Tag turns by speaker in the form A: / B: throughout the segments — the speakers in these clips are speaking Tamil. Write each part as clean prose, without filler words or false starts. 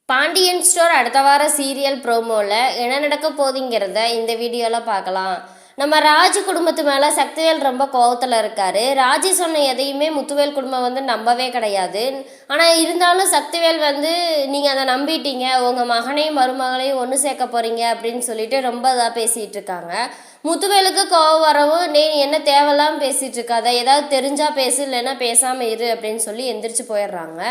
A: பாண்டியன் ஸ்டோர் அடுத்த வார சீரியல் ப்ரோமோவில் என்ன நடக்க போகுதுங்கிறத இந்த வீடியோவில் பார்க்கலாம். நம்ம ராஜி குடும்பத்து மேலே சக்திவேல் ரொம்ப கோவத்தில் இருக்காரு. ராஜி சொன்ன எதையுமே முத்துவேல் குடும்பம் நம்பவே கிடையாது. ஆனால் இருந்தாலும் சக்திவேல் நீங்கள் அதை நம்பிட்டீங்க, உங்கள் மகனையும் மருமகளையும் ஒன்று சேர்க்க போகிறீங்க அப்படின்னு சொல்லிட்டு ரொம்ப இதாக பேசிகிட்டு இருக்காங்க. முத்துவேலுக்கு கோவம் வரவும், நீ என்ன தேவையில்லாமல் பேசிகிட்டு இருக்காத, ஏதாவது தெரிஞ்சால் பேசு, இல்லைன்னா பேசாமல் இரு அப்படின்னு சொல்லி எந்திரிச்சு போயிடுறாங்க.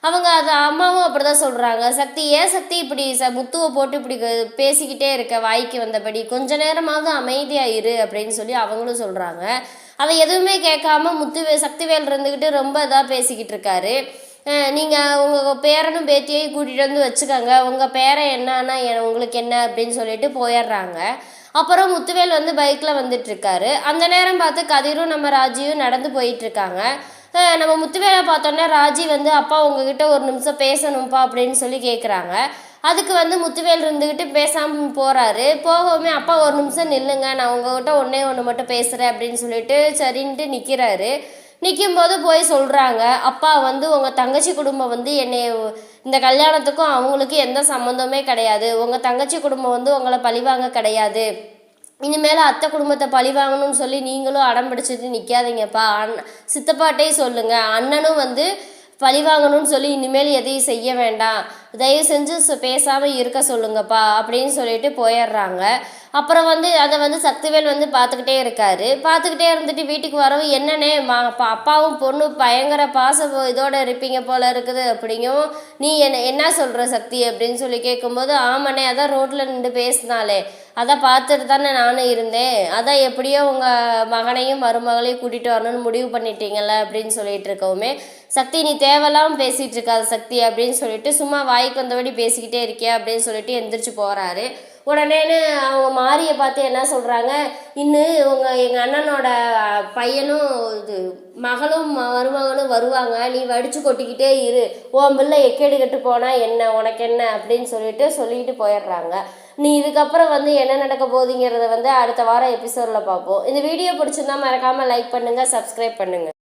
A: அவங்க அது அம்மாவும் அப்படி தான் சொல்கிறாங்க. சக்தி ஏன் சக்தி இப்படி முத்துவை போட்டு இப்படி பேசிக்கிட்டே இருக்க, வாய்க்கு வந்தபடி கொஞ்ச நேரமாவது அமைதியாக இரு அப்படின்னு சொல்லி அவங்களும் சொல்கிறாங்க. அதை எதுவுமே கேட்காம சக்திவேல் இருந்துக்கிட்டு ரொம்ப இதாக பேசிக்கிட்டு இருக்காரு. நீங்கள் உங்கள் பேரனும் பேத்தியையும் கூட்டிகிட்டு வந்து வச்சுக்கோங்க, உங்கள் பேரை என்னன்னா உங்களுக்கு என்ன அப்படின்னு சொல்லிட்டு போயிடுறாங்க. அப்புறம் முத்துவேல் பைக்கில் வந்துட்டுருக்காரு. அந்த நேரம் பார்த்து கதிரும் நம்ம ராஜியும் நடந்து போயிட்டுருக்காங்க. நம்ம முத்துவேலை பார்த்தோன்னே ராஜி அப்பா உங்ககிட்ட ஒரு நிமிஷம் பேசணும்ப்பா அப்படின்னு சொல்லி கேட்குறாங்க. அதுக்கு முத்துவேல் இருந்துக்கிட்டு பேசாமல் போகிறாரு. போகவுமே அப்பா ஒரு நிமிஷம் நில்லுங்க, நான் உங்ககிட்ட ஒன்று மட்டும் பேசுகிறேன் அப்படின்னு சொல்லிட்டு சரின்ட்டு நிற்கிறாரு. நிற்கும்போது போய் சொல்கிறாங்க, அப்பா உங்கள் தங்கச்சி குடும்பம் என்னை இந்த கல்யாணத்துக்கும் அவங்களுக்கு எந்த சம்மந்தமே கிடையாது, உங்கள் தங்கச்சி குடும்பம் உங்களை பழிவாங்க கிடையாது, இனிமேல் அத்தை குடும்பத்தை பழி வாங்கணும்னு சொல்லி நீங்களும் அடம் பிடிச்சிட்டு நிற்காதீங்கப்பா, சித்தப்பாட்டே சொல்லுங்கள், அண்ணனும் பழி வாங்கணும்னு சொல்லி இனிமேல் எதையும் செய்ய வேண்டாம், தயவு செஞ்சு பேசாமல் இருக்க சொல்லுங்கப்பா அப்படின்னு சொல்லிட்டு போயிடுறாங்க. அப்புறம் அதை சக்திவேல் பார்த்துக்கிட்டே இருக்காரு. பார்த்துக்கிட்டே இருந்துட்டு வீட்டுக்கு வரவும், என்னன்னே அப்பாவும் பொண்ணு பயங்கர பாச இதோட இருப்பீங்க போல இருக்குது அப்படிங்கவும், நீ என்ன சொல்கிற சக்தி அப்படின்னு சொல்லி கேட்கும்போது, ஆமாண்ணே அதான் ரோட்டில் நின்று பேசினாலே அதை பார்த்துட்டு தானே நானும் இருந்தேன், அதான் எப்படியோ உங்கள் மகனையும் மருமகளையும் கூட்டிகிட்டு வரணும்னு முடிவு பண்ணிட்டீங்கல்ல அப்படின்னு சொல்லிட்டு இருக்கவுமே, சக்தி நீ தேவையில்லாமல் பேசிகிட்டு இருக்காது சக்தி அப்படின்னு சொல்லிட்டு சும்மா வாய்க்கு வந்தபடி பேசிக்கிட்டே இருக்கியா அப்படின்னு சொல்லிட்டு எந்திரிச்சு போகிறாரு. உடனேன்னு அவங்க மாரியை பார்த்து என்ன சொல்கிறாங்க, இன்னும் எங்கள் அண்ணனோட பையனும் மகளும் மருமகனும் வருவாங்க, நீ வடித்து கொட்டிக்கிட்டே இரு, உன் பிள்ளை எக்கேடு கட்டு போனால் என்ன உனக்கு என்ன அப்படின்னு சொல்லிட்டு போயிடுறாங்க. நீ இதுக்கப்புறம் என்ன நடக்க போகுதுங்கிறத அடுத்த வாரம் எபிசோடில் பார்ப்போம். இந்த வீடியோ பிடிச்சிருந்தா மறக்காமல் லைக் பண்ணுங்கள், சப்ஸ்கிரைப் பண்ணுங்கள்.